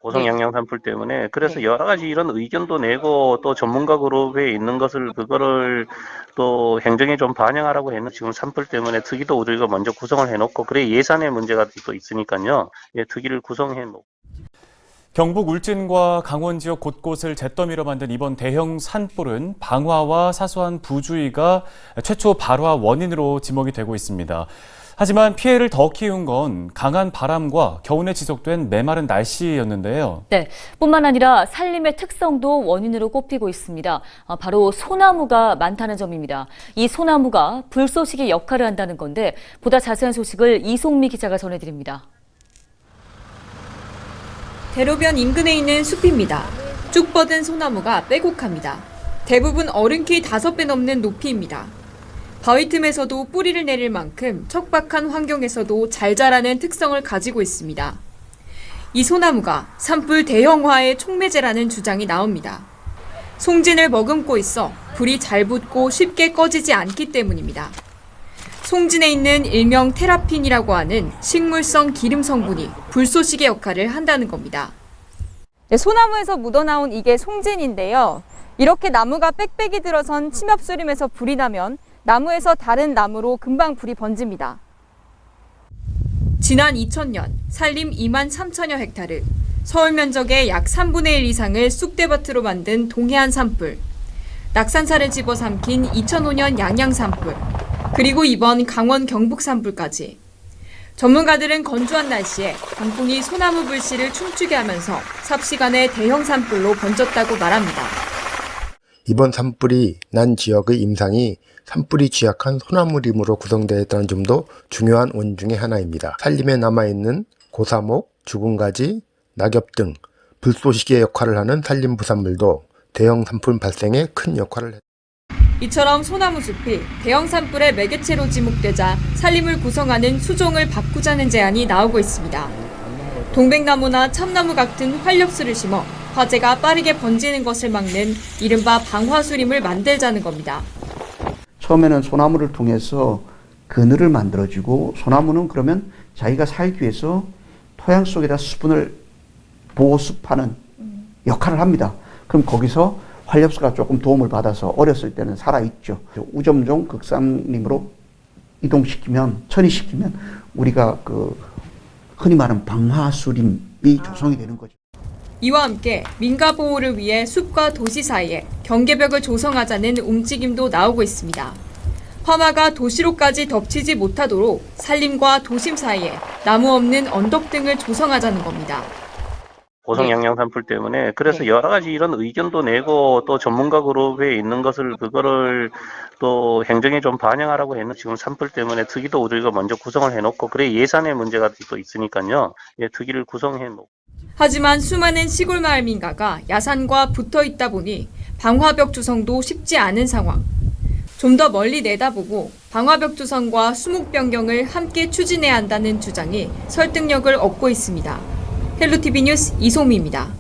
고성 네. 영양 산불 때문에 그래서 네. 여러 가지 이런 의견도 내고 또 전문가 그룹에 있는 것을 그거를 또 행정에 좀 반영하라고 했는 지금 산불 때문에 특위도 우리가 먼저 구성을 해놓고 그래 예산의 문제가 또 있으니까요. 예, 특위를 구성해 놓고. 경북 울진과 강원 지역 곳곳을 잿더미로 만든 이번 대형 산불은 방화와 사소한 부주의가 최초 발화 원인으로 지목이 되고 있습니다. 하지만 피해를 더 키운 건 강한 바람과 겨우내 지속된 메마른 날씨였는데요. 네, 뿐만 아니라 산림의 특성도 원인으로 꼽히고 있습니다. 바로 소나무가 많다는 점입니다. 이 소나무가 불쏘시개 역할을 한다는 건데 보다 자세한 소식을 이송미 기자가 전해드립니다. 대로변 인근에 있는 숲입니다. 쭉 뻗은 소나무가 빼곡합니다. 대부분 어른키 5배 넘는 높이입니다. 바위 틈에서도 뿌리를 내릴 만큼 척박한 환경에서도 잘 자라는 특성을 가지고 있습니다. 이 소나무가 산불 대형화의 촉매제라는 주장이 나옵니다. 송진을 머금고 있어 불이 잘 붙고 쉽게 꺼지지 않기 때문입니다. 송진에 있는 일명 테라핀이라고 하는 식물성 기름 성분이 불쏘시개 역할을 한다는 겁니다. 네, 소나무에서 묻어나온 이게 송진인데요. 이렇게 나무가 빽빽이 들어선 침엽수림에서 불이 나면 나무에서 다른 나무로 금방 불이 번집니다. 지난 2000년 산림 2만 3천여 헥타르, 서울 면적의 약 3분의 1 이상을 쑥대밭으로 만든 동해안 산불, 낙산사를 집어삼킨 2005년 양양 산불, 그리고 이번 강원 경북 산불까지. 전문가들은 건조한 날씨에 강풍이 소나무 불씨를 춤추게 하면서 삽시간에 대형 산불로 번졌다고 말합니다. 이번 산불이 난 지역의 임상이 산불이 취약한 소나무림으로 구성되어 있다는 점도 중요한 원인 중의 하나입니다. 산림에 남아있는 고사목, 죽은 가지, 낙엽 등 불쏘시개 역할을 하는 산림 부산물도 대형 산불 발생에 큰 역할을 했습니다. 이처럼 소나무 숲이 대형 산불의 매개체로 지목되자 산림을 구성하는 수종을 바꾸자는 제안이 나오고 있습니다. 동백나무나 참나무 같은 활력수를 심어 화재가 빠르게 번지는 것을 막는 이른바 방화수림을 만들자는 겁니다. 처음에는 소나무를 통해서 그늘을 만들어주고 소나무는 그러면 자기가 살기 위해서 토양 속에다 수분을 보습하는 역할을 합니다. 그럼 거기서 활력수가 조금 도움을 받아서 어렸을 때는 살아있죠. 우점종 극산림으로 이동시키면, 천이시키면 우리가 흔히 말하는 방화수림이 조성이 되는 거죠. 이와 함께 민가 보호를 위해 숲과 도시 사이에 경계벽을 조성하자는 움직임도 나오고 있습니다. 화마가 도시로까지 덮치지 못하도록 산림과 도심 사이에 나무 없는 언덕 등을 조성하자는 겁니다. 고성 영양 산불 때문에 그래서 여러 가지 이런 의견도 내고 또 전문가 그룹에 있는 것을 그거를 또 행정에 좀 반영하라고 했는 지금 산불 때문에 특위도 우리가 먼저 구성을 해놓고 그래 예산의 문제가 또 있으니까요. 예, 특위를 구성해 놓고. 하지만 수많은 시골 마을 민가가 야산과 붙어 있다 보니 방화벽 조성도 쉽지 않은 상황. 좀 더 멀리 내다보고 방화벽 조성과 수목 변경을 함께 추진해야 한다는 주장이 설득력을 얻고 있습니다. 헬로티비 뉴스 이송미입니다.